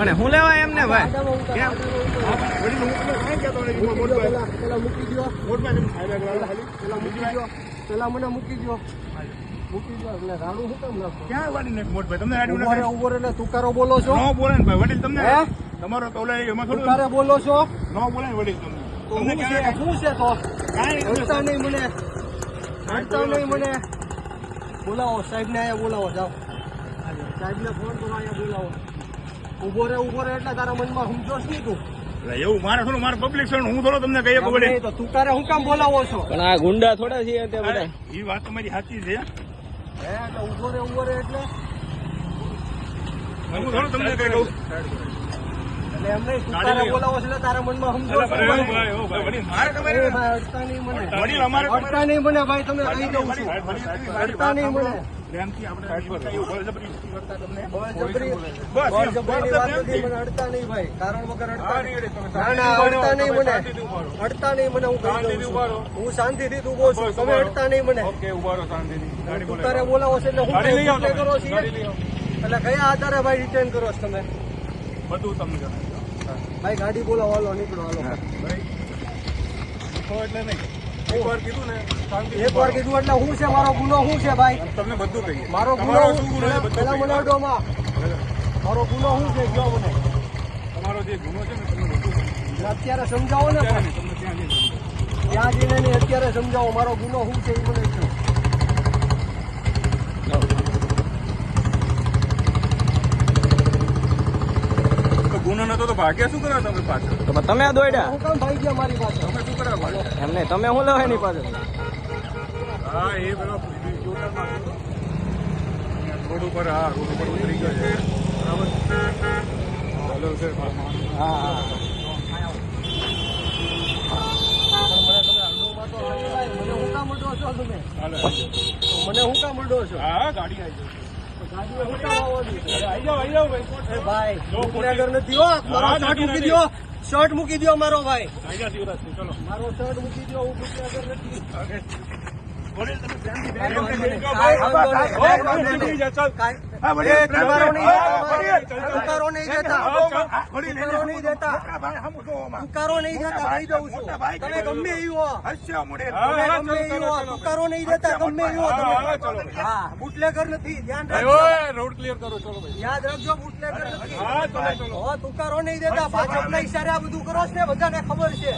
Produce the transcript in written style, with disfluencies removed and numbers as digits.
અને હું લેવાય એમને ભાઈ પેલા મને મૂકી દો એટલે રાડું શું કામ નાખો? ક્યાં વાડી નાખ મોટભાઈ? તમને આડું નથી. ઉભો એટલે તુકારો બોલો છો? ન બોલે ને ભાઈ વડીલ, તમને તમારો તો ઓલા એમાં થોડું તુકારે બોલો છો? ન બોલે ને વડીલ તમને. તો શું છે તો અડતા નહીં મને, અડતા નહીં મને. બોલાવો સાહેબ ને, અહીંયા બોલાવો. જાઓ સાહેબ ને ફોન કરો, અહીંયા બોલાવો. ઉભો રે એટલે તારા મનમાં સમજો શું તું? એવું મારે થોડું, મારે પબ્લિક છે, હું થોડો તમને કહીએ વડીલ. તો તું તારે હું કામ બોલાવો છો? પણ આ ગુંડા થોડા છે તે બધા. એ વાત તમારી સાચી છે. એટલે ઉભો રે એટલે હું થોડું તમને કઈ કહું. એટલે એમ નહીં, તું તારે બોલાવો છે એટલે તારા મનમાં સમજો છો? વડીલ મારે તમારે અડતા નહીં મને, વડીલ અમારે અડતા નહીં મને ભાઈ, તમે કહી દઉં છું. અડતા નહીં મને. પ્રેમથી આપણે બળજબરી કરતા તમને. બળજબરીની વાત નથી, મને અડતા નહીં ભાઈ, કારણ વગર અડતા નહીં. ના અડતા નહીં મને, અડતા નહીં મને. હું કહી દઉં છું, હું શાંતિથી ઊભો છું, તમે અડતા નહીં મને. તું તારે બોલાવો છે એટલે હું રિટેન કરો છો? એટલે કયા આધારે ભાઈ રિટેન કરો છો તમે? બધું તમને ભાઈ ગાડી બોલાવો, હાલો નીકળો, હાલો. એટલે નહીં, એક વાર કીધું ને શાંતિ. એક વાર કીધું એટલે શું છે? મારો ગુનો શું છે ભાઈ? તમને બધું કહીએ. મારો ગુનો શું છે? પેલા મને અડોમાં મારો ગુનો શું છે? કયો મને. તમારો જે ગુનો છે ને તમને બધું કહીએ. અત્યારે સમજાવો ને ભાઈ, તમને ત્યાં જઈને ત્યાં જઈને નહીં, અત્યારે સમજાવો મારો ગુનો શું છે એ મને કહો. ગુનો નતો તો ભાગ્યા શું કરવા તમે પાછળ? તો તમે આ દોડ્યા હું કામ ભાઈ ગયા મારી પાસે? તમે શું કરવા પાછળ? એમ નહીં, તમે શું લેવાય એની પાછળ? હા એ પેલો રોડ ઉપર, હા રોડ ઉપર ઉતરી ગયો છે. બરાબર. ચાલો છે. હા મને હું કામ અડો છો તમે? હાલો. મને હું કામ અડો છો? હા ગાડી આવી જાય. ગાડીએ હું કામ આવવાની? આવી જાઓ ભાઈ. એ ભાઈ ગુનેગાર નથી હો. મારો શર્ટ મૂકી દો, શર્ટ મૂકી દો મારો ભાઈ. આવી જાઓ શિવરાજસિંહ, ચલો. મારો શર્ટ મૂકી દો, હું ગુનેગાર નથી. વડીલ તમે પ્રેમથી તુકારો નહીં દેતા, તુકારો નહીં દેતા, કહી દઉં છું. તમે ગમે એ હો, તમે ગમે એ હો, તુકારો નહીં દેતા, ગમે એ હો તમે. હા બુટલેગર નથી, ધ્યાન રાખજો. રોડ ક્લિયર કરો, ચલો ભાઈ. યાદ રાખજો, બુટલેગર નથી. હા ચલો ચલો. તુકારો નહીં દેતા, ભાજપના ઈશારે આ બધું કરો છો ને, બધાને ખબર છે.